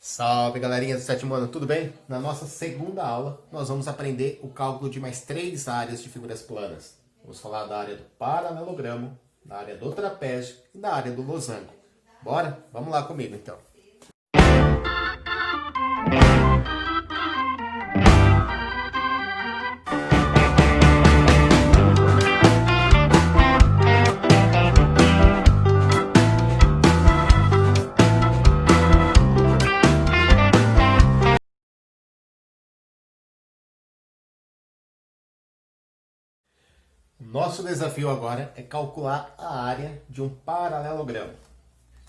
Salve galerinha do sétimo ano, tudo bem? Na nossa segunda aula, nós vamos aprender o cálculo de mais três áreas de figuras planas. Vamos falar da área do paralelogramo, da área do trapézio e da área do losango. Bora? Vamos lá comigo então. Nosso desafio agora é calcular a área de um paralelogramo.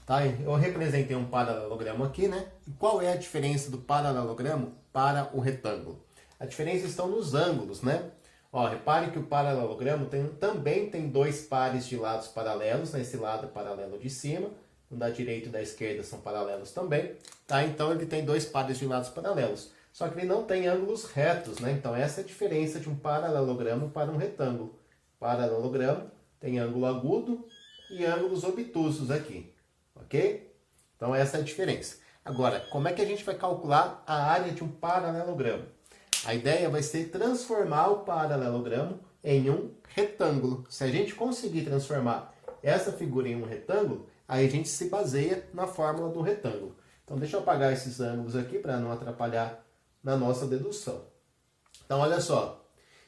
Tá? Eu representei um paralelogramo aqui, né? E qual é a diferença do paralelogramo para o retângulo? A diferença está nos ângulos, né? Ó, repare que o paralelogramo também tem dois pares de lados paralelos, né? Esse lado é paralelo de cima, o da direita e da esquerda são paralelos também, tá? Então ele tem dois pares de lados paralelos. Só que ele não tem ângulos retos, né? Então essa é a diferença de um paralelogramo para um retângulo. Paralelogramo tem ângulo agudo e ângulos obtusos aqui, ok? Então essa é a diferença. Agora, como é que a gente vai calcular a área de um paralelogramo? A ideia vai ser transformar o paralelogramo em um retângulo. Se a gente conseguir transformar essa figura em um retângulo, aí a gente se baseia na fórmula do retângulo. Então deixa eu apagar esses ângulos aqui para não atrapalhar na nossa dedução. Então olha só.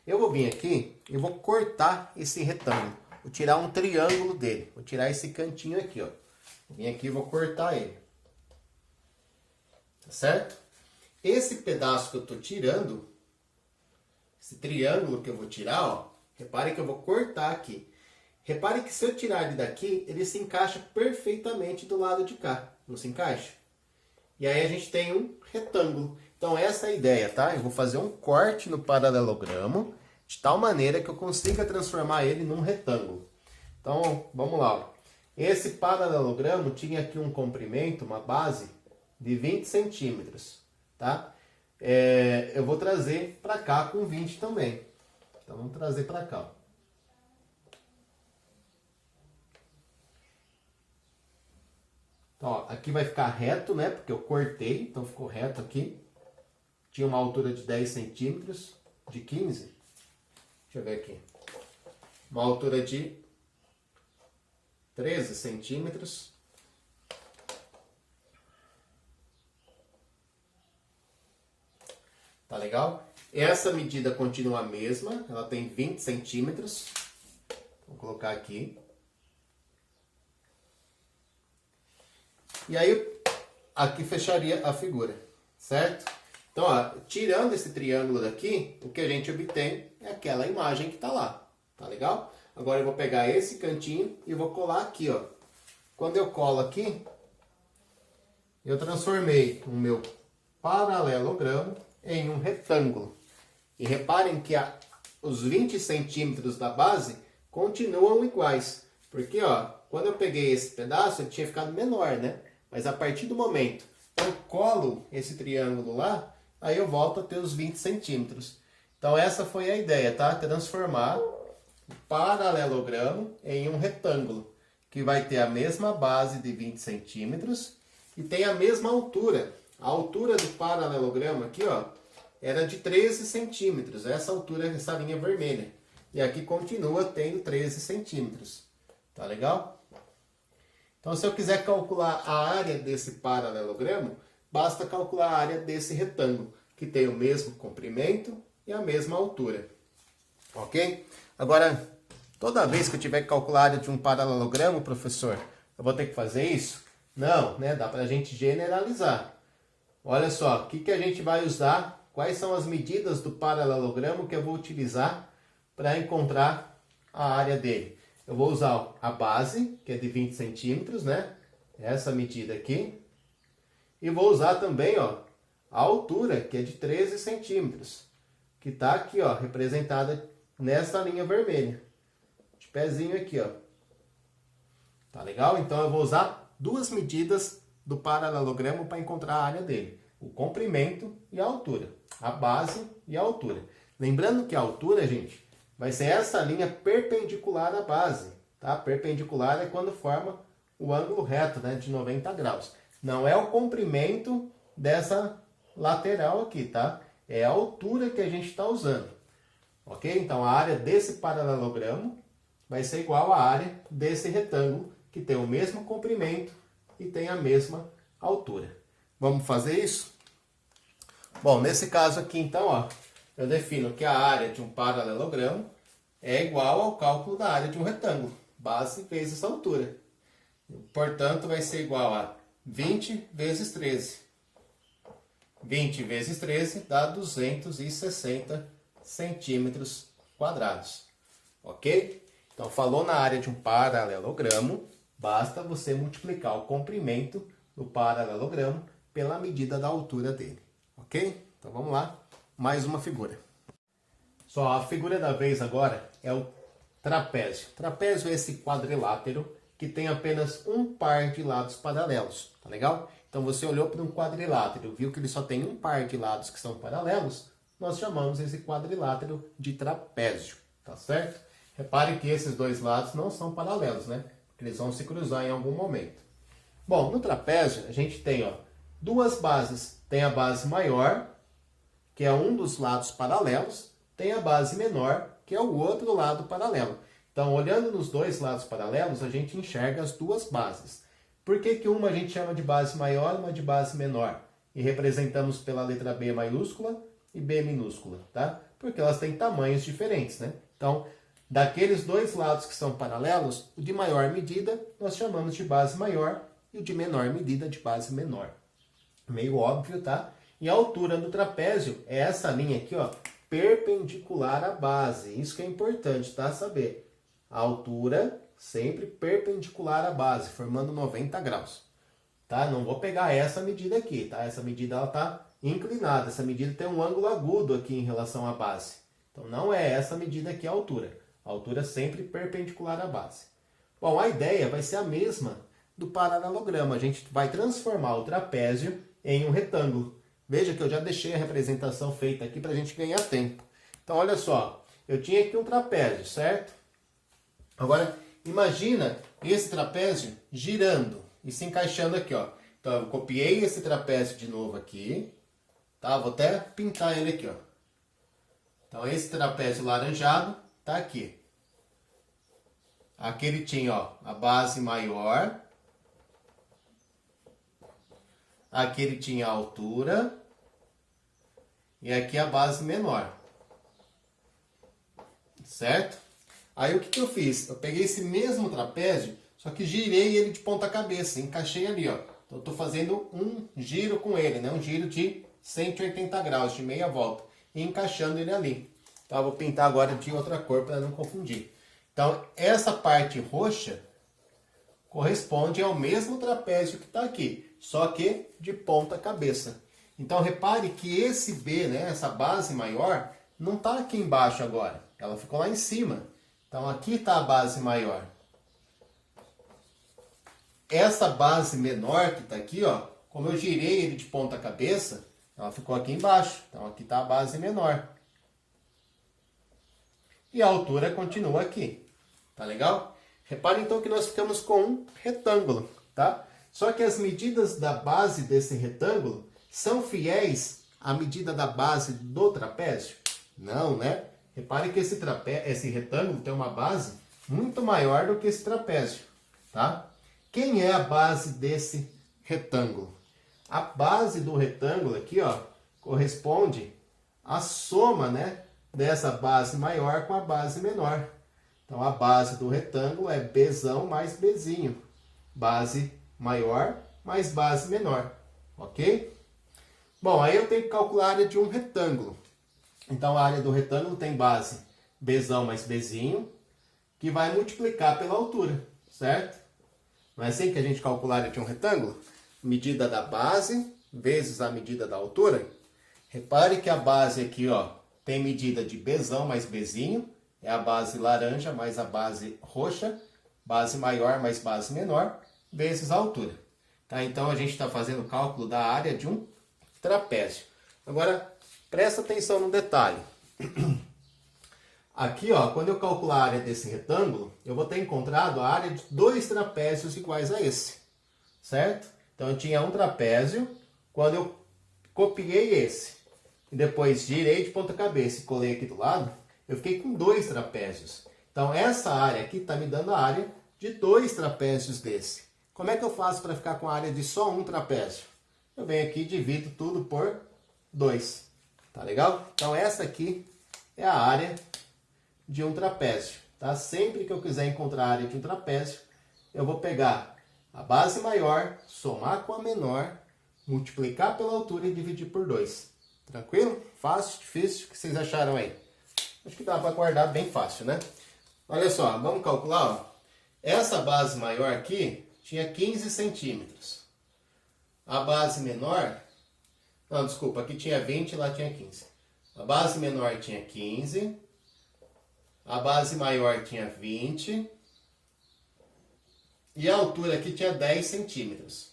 Eu vou vir aqui e vou cortar esse retângulo. Vou tirar um triângulo dele. Vou tirar esse cantinho aqui, ó. Vou vir aqui e vou cortar ele. Tá certo? Esse pedaço que eu estou tirando, esse triângulo que eu vou tirar, ó. Repare que eu vou cortar aqui. Repare que se eu tirar ele daqui, ele se encaixa perfeitamente do lado de cá. Não se encaixa? E aí a gente tem um retângulo. Então essa é a ideia, tá? Eu vou fazer um corte no paralelogramo de tal maneira que eu consiga transformar ele num retângulo. Então, vamos lá. Esse paralelogramo tinha aqui um comprimento, uma base de 20 centímetros, tá? Eu vou trazer para cá com 20 também. Então vamos trazer para cá. Então, ó, aqui vai ficar reto, né? Porque eu cortei, então ficou reto aqui. Tinha uma altura de 10 centímetros, de 15. Deixa eu ver aqui. Uma altura de 13 centímetros. Tá legal? Essa medida continua a mesma, ela tem 20 centímetros. Vou colocar aqui. E aí, aqui fecharia a figura, certo? Então, ó, tirando esse triângulo daqui, o que a gente obtém é aquela imagem que está lá. Tá legal? Agora eu vou pegar esse cantinho e vou colar aqui, ó. Quando eu colo aqui, eu transformei o meu paralelogramo em um retângulo. E reparem que os 20 centímetros da base continuam iguais. Porque, ó, quando eu peguei esse pedaço, ele tinha ficado menor, né? Mas a partir do momento que eu colo esse triângulo lá, aí eu volto a ter os 20 centímetros. Então essa foi a ideia, tá? Transformar o paralelogramo em um retângulo, que vai ter a mesma base de 20 centímetros e tem a mesma altura. A altura do paralelogramo aqui, ó, era de 13 centímetros. Essa altura, essa linha vermelha. E aqui continua tendo 13 centímetros. Tá legal? Então, se eu quiser calcular a área desse paralelogramo, basta calcular a área desse retângulo, que tem o mesmo comprimento e a mesma altura. Ok? Agora, toda vez que eu tiver que calcular a área de um paralelogramo, professor, eu vou ter que fazer isso? Não, né? Dá para a gente generalizar. Olha só, o que a gente vai usar? Quais são as medidas do paralelogramo que eu vou utilizar para encontrar a área dele? Eu vou usar a base, que é de 20 centímetros, né? Essa medida aqui. E vou usar também, ó, a altura, que é de 13 centímetros. Que está aqui, ó, representada nessa linha vermelha. De pezinho aqui, ó. Tá legal? Então eu vou usar duas medidas do paralelogramo para encontrar a área dele. O comprimento e a altura. A base e a altura. Lembrando que a altura, gente, vai ser essa linha perpendicular à base, tá? Perpendicular é quando forma o ângulo reto, né, de 90 graus. Não é o comprimento dessa lateral aqui, tá? É a altura que a gente está usando, ok? Então, a área desse paralelogramo vai ser igual à área desse retângulo, que tem o mesmo comprimento e tem a mesma altura. Vamos fazer isso? Bom, nesse caso aqui, então, ó, eu defino que a área de um paralelogramo é igual ao cálculo da área de um retângulo, base vezes altura. Portanto, vai ser igual a 20 vezes 13. 20 vezes 13 dá 260 centímetros quadrados. Ok? Então, falou na área de um paralelogramo, basta você multiplicar o comprimento do paralelogramo pela medida da altura dele. Ok? Então, vamos lá. Mais uma figura. Só a figura da vez agora é o trapézio. Trapézio é esse quadrilátero que tem apenas um par de lados paralelos. Tá legal? Então, você olhou para um quadrilátero, viu que ele só tem um par de lados que são paralelos, nós chamamos esse quadrilátero de trapézio. Tá certo? Repare que esses dois lados não são paralelos, né? Porque eles vão se cruzar em algum momento. Bom, no trapézio a gente tem, ó, duas bases. Tem a base maior, que é um dos lados paralelos, tem a base menor, que é o outro lado paralelo. Então, olhando nos dois lados paralelos, a gente enxerga as duas bases. Por que que uma a gente chama de base maior e uma de base menor? E representamos pela letra B maiúscula e B minúscula, tá? Porque elas têm tamanhos diferentes, né? Então, daqueles dois lados que são paralelos, o de maior medida nós chamamos de base maior e o de menor medida de base menor. Meio óbvio, tá? E a altura do trapézio é essa linha aqui, ó, perpendicular à base. Isso que é importante, tá? Saber. A altura sempre perpendicular à base, formando 90 graus. Tá? Não vou pegar essa medida aqui, tá? Essa medida ela tá inclinada. Essa medida tem um ângulo agudo aqui em relação à base. Então não é essa medida aqui a altura. A altura sempre perpendicular à base. Bom, a ideia vai ser a mesma do paralelogramo. A gente vai transformar o trapézio em um retângulo. Veja que eu já deixei a representação feita aqui para a gente ganhar tempo. Então, olha só. Eu tinha aqui um trapézio, certo? Agora, imagina esse trapézio girando e se encaixando aqui, ó. Então, eu copiei esse trapézio de novo aqui. Tá? Vou até pintar ele aqui, ó. Então, esse trapézio laranjado tá aqui. Aqui ele tinha, ó, a base maior. Aqui ele tinha a altura. E aqui a base menor. Certo? Aí o que que eu fiz? Eu peguei esse mesmo trapézio, só que girei ele de ponta cabeça, encaixei ali, ó. Então eu estou fazendo um giro com ele, né? Um giro de 180 graus, de meia volta. E encaixando ele ali. Então eu vou pintar agora de outra cor para não confundir. Então essa parte roxa corresponde ao mesmo trapézio que está aqui, só que de ponta cabeça. Então repare que esse B, né, essa base maior, não está aqui embaixo agora. Ela ficou lá em cima. Então aqui está a base maior. Essa base menor que está aqui, ó, como eu girei ele de ponta cabeça, ela ficou aqui embaixo. Então aqui está a base menor. E a altura continua aqui. Tá legal? Repare então que nós ficamos com um retângulo, tá? Só que as medidas da base desse retângulo são fiéis à medida da base do trapézio? Não, né? Repare que esse retângulo tem uma base muito maior do que esse trapézio, tá? Quem é a base desse retângulo? A base do retângulo aqui, ó, corresponde à soma, né, dessa base maior com a base menor. Então, a base do retângulo é Bzão mais Bzinho. Base maior mais base menor, ok? Bom, aí eu tenho que calcular a área de um retângulo. Então, a área do retângulo tem base Bzão mais Bzinho, que vai multiplicar pela altura, certo? Não é assim que a gente calcula a área de um retângulo? Medida da base vezes a medida da altura. Repare que a base aqui, ó, tem medida de Bzão mais Bzinho, é a base laranja mais a base roxa, base maior mais base menor, vezes a altura. Tá? Então, a gente está fazendo o cálculo da área de um trapézio. Agora, presta atenção no detalhe. Aqui, ó, quando eu calcular a área desse retângulo, eu vou ter encontrado a área de dois trapézios iguais a esse. Certo? Então, eu tinha um trapézio. Quando eu copiei esse, e depois girei de ponta cabeça e colei aqui do lado, eu fiquei com 2 trapézios. Então, essa área aqui está me dando a área de 2 trapézios desse. Como é que eu faço para ficar com a área de só um trapézio? Eu venho aqui e divido tudo por 2. Tá legal? Então, essa aqui é a área de um trapézio. Tá? Sempre que eu quiser encontrar a área de um trapézio, eu vou pegar a base maior, somar com a menor, multiplicar pela altura e dividir por 2. Tranquilo? Fácil, difícil? O que vocês acharam aí? Acho que dá para guardar bem fácil, né? Olha só, vamos calcular. Ó. Essa base maior aqui tinha 15 centímetros. A base menor... Não, desculpa, aqui tinha 20 e lá tinha 15. A base menor tinha 15. A base maior tinha 20. E a altura aqui tinha 10 centímetros.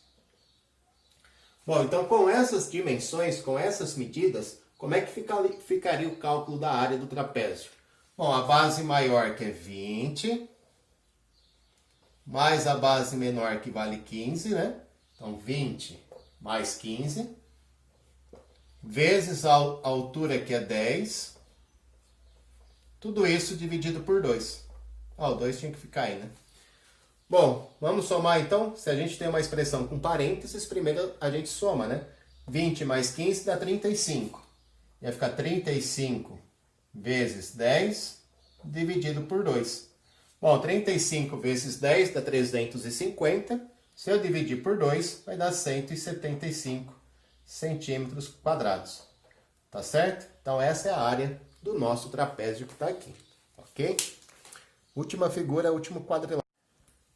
Bom, então com essas dimensões, com essas medidas, como é que ficaria o cálculo da área do trapézio? Bom, a base maior que é 20, mais a base menor que vale 15, né? Então 20 mais 15, vezes a altura que é 10, tudo isso dividido por 2. Ó, o 2 tinha que ficar aí, né? Bom, vamos somar então. Se a gente tem uma expressão com parênteses, primeiro a gente soma, né? 20 mais 15 dá 35. Ia ficar 35 vezes 10 dividido por 2. Bom, 35 vezes 10 dá 350. Se eu dividir por 2, vai dar 175 centímetros quadrados. Tá certo? Então essa é a área do nosso trapézio que está aqui. Ok? Última figura, último quadrilátero.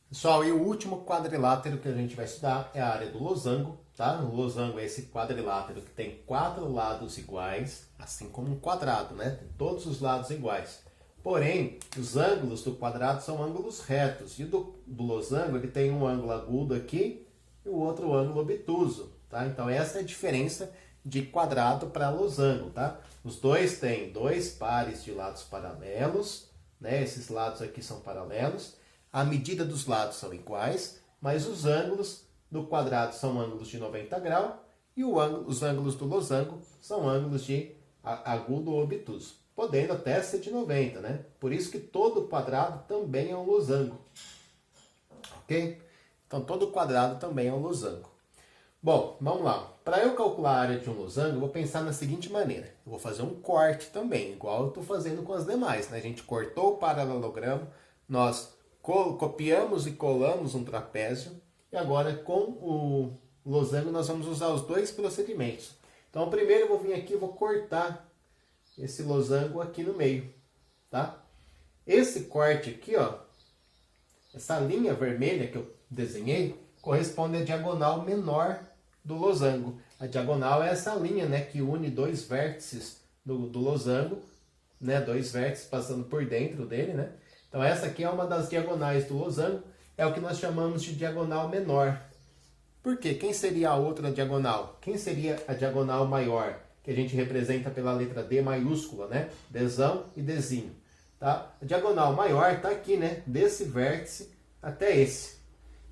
Pessoal, e o último quadrilátero que a gente vai estudar é a área do losango, tá? O losango é esse quadrilátero que tem 4 lados iguais, assim como um quadrado, né? Tem todos os lados iguais. Porém, os ângulos do quadrado são ângulos retos. E o do losango, ele tem um ângulo agudo aqui e o outro ângulo obtuso, tá? Então, essa é a diferença de quadrado para losango, tá? Os dois têm 2 pares de lados paralelos, né? Esses lados aqui são paralelos. A medida dos lados são iguais, mas os ângulos do quadrado são ângulos de 90 graus e os ângulos do losango são ângulos de agudo ou obtuso, podendo até ser de 90, né? Por isso que todo quadrado também é um losango. Ok? Então, todo quadrado também é um losango. Bom, vamos lá. Para eu calcular a área de um losango, eu vou pensar na seguinte maneira. Eu vou fazer um corte também, igual eu estou fazendo com as demais, né? A gente cortou o paralelogramo, nós copiamos e colamos um trapézio, e agora com o losango nós vamos usar os dois procedimentos. Então, primeiro eu vou vir aqui e vou cortar esse losango aqui no meio, tá? Esse corte aqui, ó, essa linha vermelha que eu desenhei, corresponde à diagonal menor do losango. A diagonal é essa linha, né, que une 2 vértices do losango, né, 2 vértices passando por dentro dele, né? Então essa aqui é uma das diagonais do losango, é o que nós chamamos de diagonal menor. Por quê? Quem seria a outra diagonal? Quem seria a diagonal maior? Que a gente representa pela letra D maiúscula, né? Dzão e Dzinho. Tá? A diagonal maior está aqui, né? Desse vértice até esse.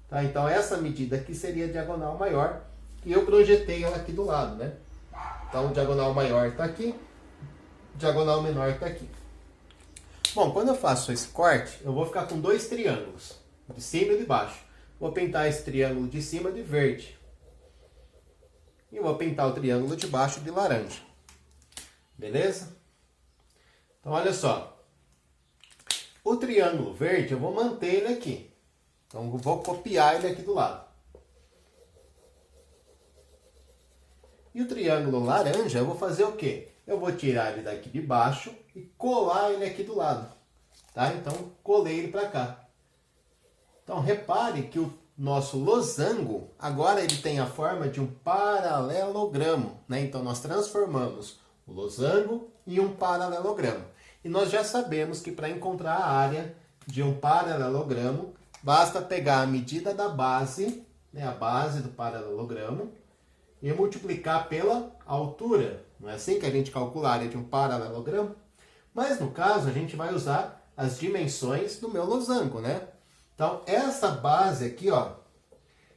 Tá? Então essa medida aqui seria a diagonal maior, e eu projetei ela aqui do lado, né? Então diagonal maior está aqui, diagonal menor está aqui. Bom, quando eu faço esse corte, eu vou ficar com 2 triângulos, de cima e de baixo. Vou pintar esse triângulo de cima de verde. E vou pintar o triângulo de baixo de laranja. Beleza? Então, olha só. O triângulo verde, eu vou manter ele aqui. Então, eu vou copiar ele aqui do lado. E o triângulo laranja, eu vou fazer o quê? Eu vou tirar ele daqui de baixo e colar ele aqui do lado. Tá? Então, colei ele para cá. Então, repare que o nosso losango, agora ele tem a forma de um paralelogramo. Né? Então, nós transformamos o losango em um paralelogramo. E nós já sabemos que para encontrar a área de um paralelogramo, basta pegar a medida da base, né? A base do paralelogramo, e multiplicar pela altura. Não é assim que a gente calcula a área de um paralelogramo? Mas no caso, a gente vai usar as dimensões do meu losango, né? Então, essa base aqui, ó,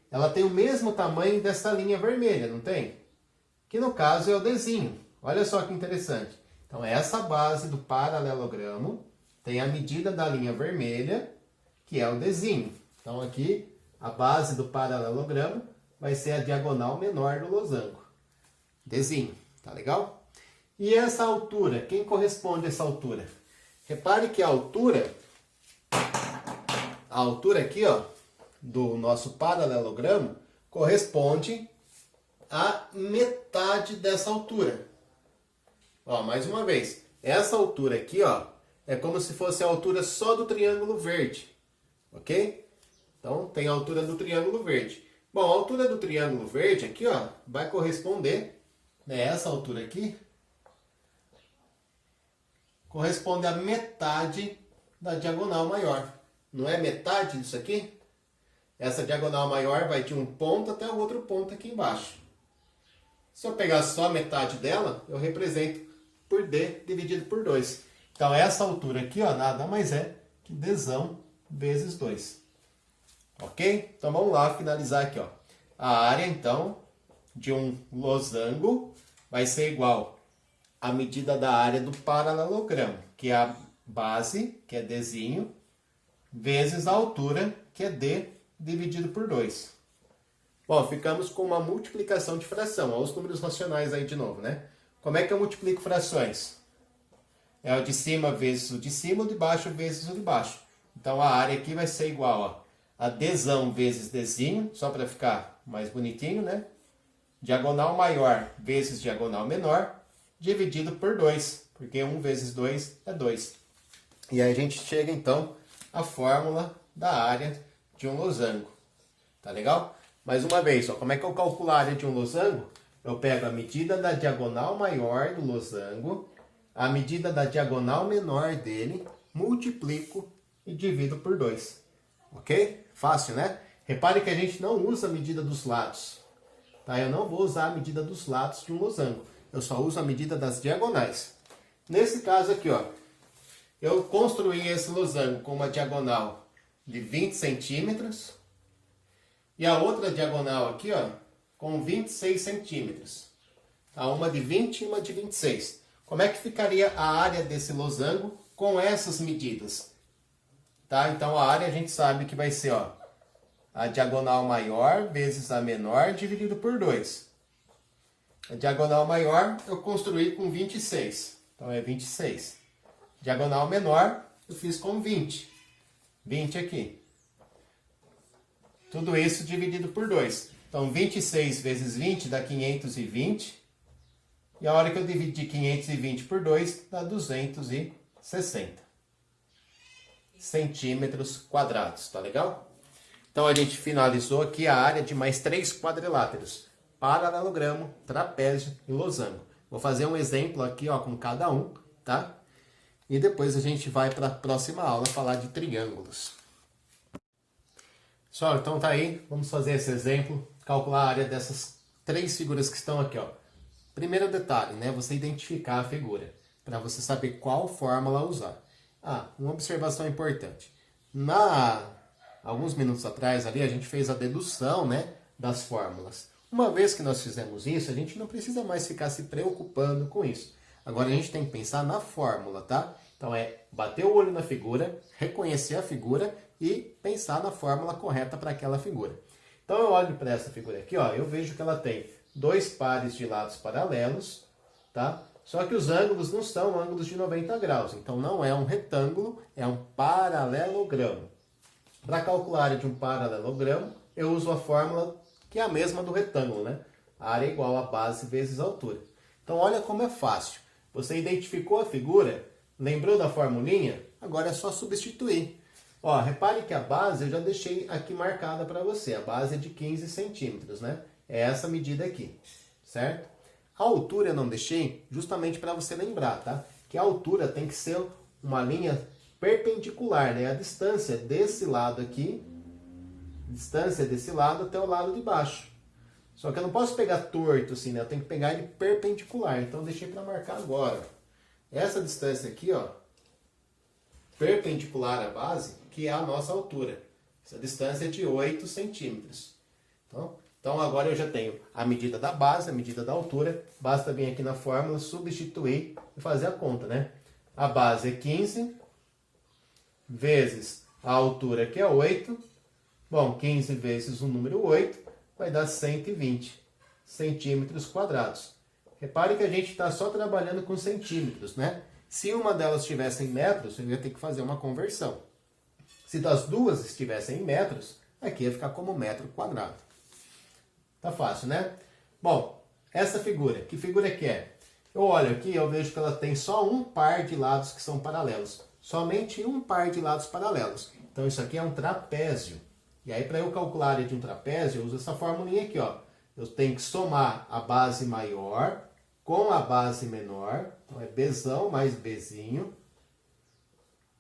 ela tem o mesmo tamanho dessa linha vermelha, não tem? que no caso é o Dzinho. Olha só que interessante. Então, essa base do paralelogramo tem a medida da linha vermelha, que é o Dzinho. Então, aqui, a base do paralelogramo vai ser a diagonal menor do losango. Dzinho, tá legal? E essa altura, quem corresponde a essa altura? Repare que a altura aqui, ó, do nosso paralelogramo corresponde à metade dessa altura. Ó, mais uma vez, essa altura aqui, ó, é como se fosse a altura só do triângulo verde, ok? Então, tem a altura do triângulo verde. Bom, a altura do triângulo verde aqui, ó, vai corresponder, né, essa altura aqui, corresponde à metade da diagonal maior. Não é metade disso aqui? Essa diagonal maior vai de um ponto até o outro ponto aqui embaixo. Se eu pegar só a metade dela, eu represento por D dividido por 2. Então, essa altura aqui, ó, nada mais é que Dzão vezes 2. Ok? Então, vamos lá finalizar aqui, ó. A área, então, de um losango vai ser igual à medida da área do paralelogramo, que é a base, que é Dzinho, vezes a altura, que é D dividido por 2. Bom, ficamos com uma multiplicação de fração. Olha os números racionais aí de novo, né? Como é que eu multiplico frações? É o de cima vezes o de cima, o de baixo vezes o de baixo. Então, a área aqui vai ser igual, ó, a Dzão vezes Dzinho, só para ficar mais bonitinho, né? Diagonal maior vezes diagonal menor, dividido por 2, porque 1 vezes 2 é 2. E aí a gente chega, então, à fórmula da área de um losango. Tá legal? Mais uma vez, ó, como é que eu calculo a área de um losango? Eu pego a medida da diagonal maior do losango, a medida da diagonal menor dele, multiplico e divido por 2. Ok? Fácil, né? Repare que a gente não usa a medida dos lados. Tá? Eu não vou usar a medida dos lados de um losango. Eu só uso a medida das diagonais. Nesse caso aqui, ó, eu construí esse losango com uma diagonal de 20 centímetros e a outra diagonal aqui, ó, com 26 centímetros. Tá? Uma de 20 e uma de 26. Como é que ficaria a área desse losango com essas medidas? Tá? Então, a área a gente sabe que vai ser, ó, a diagonal maior vezes a menor dividido por 2. A diagonal maior eu construí com 26. Então, é 26. Diagonal menor eu fiz com 20. 20 aqui. Tudo isso dividido por 2. Então, 26 vezes 20 dá 520. E a hora que eu dividir 520 por 2, dá 260 centímetros quadrados. Tá legal? Então, a gente finalizou aqui a área de mais 3 quadriláteros. Paralelogramo, trapézio e losango. Vou fazer um exemplo aqui, ó, com cada um, tá? E depois a gente vai para a próxima aula falar de triângulos. Pessoal, então tá aí. Vamos fazer esse exemplo, calcular a área dessas 3 figuras que estão aqui, ó. Primeiro detalhe, né? Você identificar a figura, para você saber qual fórmula usar. Ah, uma observação importante. Alguns minutos atrás ali, a gente fez a dedução, né, das fórmulas. Uma vez que nós fizemos isso, a gente não precisa mais ficar se preocupando com isso. Agora a gente tem que pensar na fórmula, tá? Então é bater o olho na figura, reconhecer a figura e pensar na fórmula correta para aquela figura. Então eu olho para essa figura aqui, ó, eu vejo que ela tem 2 pares de lados paralelos, tá? Só que os ângulos não são ângulos de 90 graus, então não é um retângulo, é um paralelogramo. Para calcular a área de um paralelogramo, eu uso a fórmula que é a mesma do retângulo, né? A área é igual a base vezes a altura. Então olha como é fácil. Você identificou a figura, lembrou da formulinha? Agora é só substituir. Ó, repare que a base eu já deixei aqui marcada para você. A base é de 15 centímetros, né? É essa medida aqui, certo? A altura eu não deixei justamente para você lembrar, tá? Que a altura tem que ser uma linha perpendicular, né? A distância desse lado aqui, distância desse lado até o lado de baixo. Só que eu não posso pegar torto assim, né? Eu tenho que pegar ele perpendicular. Então, eu deixei para marcar agora. Essa distância aqui, ó, perpendicular à base, que é a nossa altura. Essa distância é de 8 centímetros. Então Então agora eu já tenho a medida da base, a medida da altura. Basta vir aqui na fórmula, substituir e fazer a conta, né? A base é 15 vezes a altura, que é 8. Bom, 15 vezes o número 8 vai dar 120 centímetros quadrados. Repare que a gente está só trabalhando com centímetros, né? Se uma delas estivesse em metros, eu ia ter que fazer uma conversão. Se das duas estivessem em metros, aqui ia ficar como metro quadrado. Tá fácil, né? Bom, essa figura, que figura que é? Eu olho aqui, eu vejo que ela tem só um par de lados que são paralelos. Somente um par de lados paralelos. Então isso aqui é um trapézio. E aí para eu calcular a área de um trapézio, eu uso essa formulinha aqui, ó. Eu tenho que somar a base maior com a base menor. Então é Bzão mais Bzinho.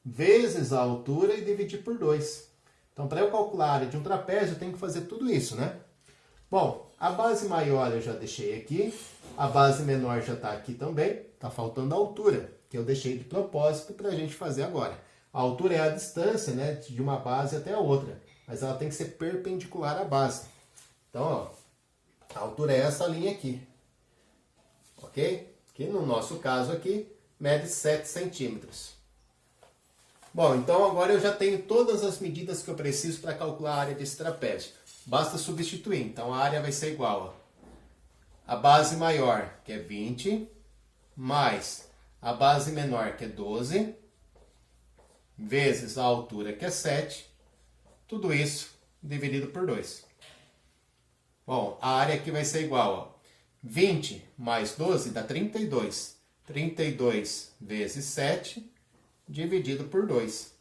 Vezes a altura e dividir por 2. Então para eu calcular a área de um trapézio, eu tenho que fazer tudo isso, né? Bom, a base maior eu já deixei aqui, a base menor já está aqui também, está faltando a altura, que eu deixei de propósito para a gente fazer agora. A altura é a distância, né, de uma base até a outra, mas ela tem que ser perpendicular à base. Então, ó, a altura é essa linha aqui, ok? Que no nosso caso aqui, mede 7 centímetros. Bom, então agora eu já tenho todas as medidas que eu preciso para calcular a área desse trapézio. Basta substituir, então a área vai ser igual a base maior, que é 20, mais a base menor, que é 12, vezes a altura, que é 7, tudo isso dividido por 2. Bom, a área aqui vai ser igual a 20 mais 12 dá 32. 32 vezes 7, dividido por 2.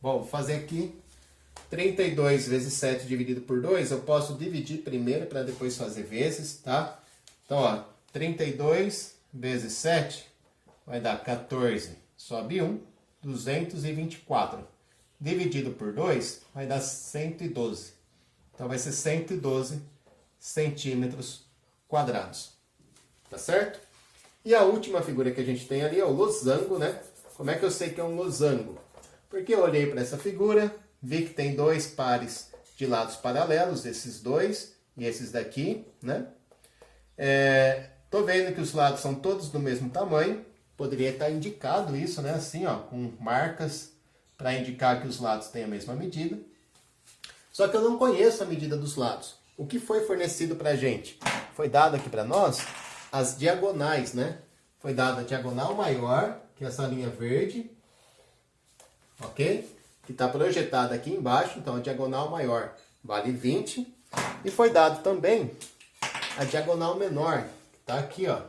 Bom, vou fazer aqui 32 vezes 7 dividido por 2, eu posso dividir primeiro para depois fazer vezes, tá? Então, ó, 32 vezes 7 vai dar 14, sobe 1, 224. Dividido por 2 vai dar 112. Então, vai ser 112 centímetros quadrados. Tá certo? E a última figura que a gente tem ali é o losango, né? Como é que eu sei que é um losango? Porque eu olhei para essa figura, vi que tem dois pares de lados paralelos, esses dois e esses daqui, né? Tô vendo que os lados são todos do mesmo tamanho. Poderia estar indicado isso, né? Assim, ó, com marcas para indicar que os lados têm a mesma medida. Só que eu não conheço a medida dos lados. O que foi fornecido para a gente? Foi dado aqui para nós as diagonais, né? Foi dada a diagonal maior, que é essa linha verde, ok? Que está projetada aqui embaixo, então a diagonal maior vale 20. E foi dado também a diagonal menor, que está aqui, ó,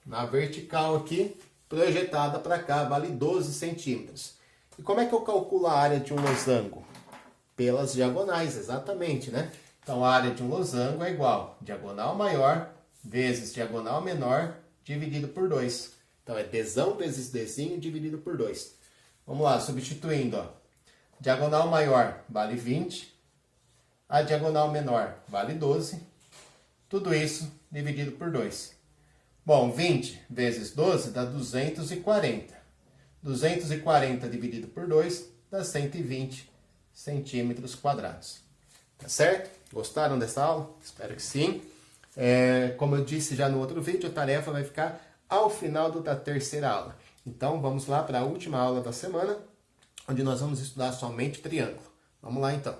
na vertical aqui, projetada para cá, vale 12 centímetros. E como é que eu calculo a área de um losango? Pelas diagonais, exatamente, né? Então a área de um losango é igual a diagonal maior vezes diagonal menor dividido por 2. Então é Dzão vezes Dzinho dividido por 2. Vamos lá, substituindo, ó. Diagonal maior vale 20, a diagonal menor vale 12, tudo isso dividido por 2. Bom, 20 vezes 12 dá 240. 240 dividido por 2 dá 120 centímetros quadrados. Tá certo? Gostaram dessa aula? Espero que sim. Como eu disse já no outro vídeo, a tarefa vai ficar ao final da terceira aula. Então, vamos lá para a última aula da semana, onde nós vamos estudar somente triângulo. Vamos lá, então.